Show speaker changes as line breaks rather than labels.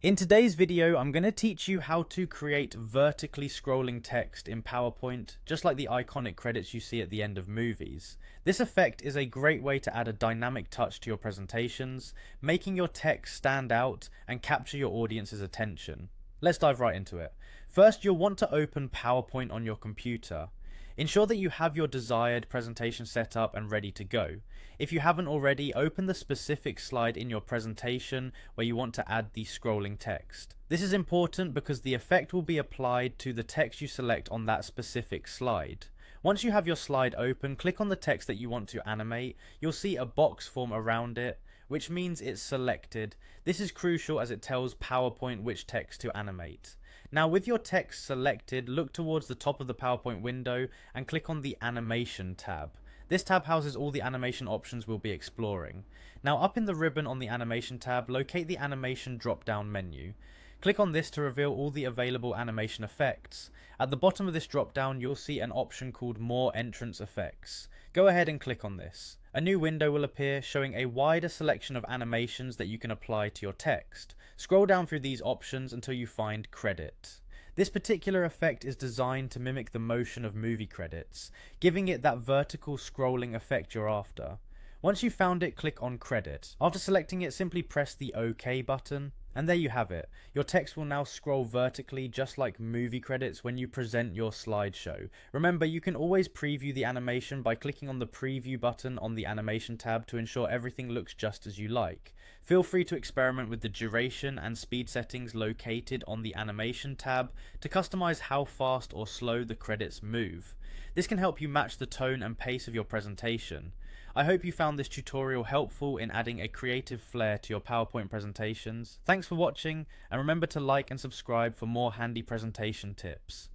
In today's video, I'm going to teach you how to create vertically scrolling text in PowerPoint, just like the iconic credits you see at the end of movies. This effect is a great way to add a dynamic touch to your presentations, making your text stand out and capture your audience's attention. Let's dive right into it. First, you'll want to open PowerPoint on your computer. Ensure that you have your desired presentation set up and ready to go. If you haven't already, open the specific slide in your presentation where you want to add the scrolling text. This is important because the effect will be applied to the text you select on that specific slide. Once you have your slide open, click on the text that you want to animate. You'll see a box form around it, which means it's selected. This is crucial as it tells PowerPoint which text to animate. Now with your text selected, look towards the top of the PowerPoint window and click on the Animation tab. This tab houses all the animation options we'll be exploring. Now up in the ribbon on the Animation tab, locate the Animation drop-down menu. Click on this to reveal all the available animation effects. At the bottom of this drop-down, you'll see an option called More Entrance Effects. Go ahead and click on this. A new window will appear showing a wider selection of animations that you can apply to your text. Scroll down through these options until you find Credit. This particular effect is designed to mimic the motion of movie credits, giving it that vertical scrolling effect you're after. Once you've found it, click on Credit. After selecting it, simply press the OK button. And there you have it. Your text will now scroll vertically just like movie credits when you present your slideshow. Remember, you can always preview the animation by clicking on the preview button on the animation tab to ensure everything looks just as you like. Feel free to experiment with the duration and speed settings located on the animation tab to customize how fast or slow the credits move. This can help you match the tone and pace of your presentation. I hope you found this tutorial helpful in adding a creative flair to your PowerPoint presentations. Thanks for watching, and remember to like and subscribe for more handy presentation tips.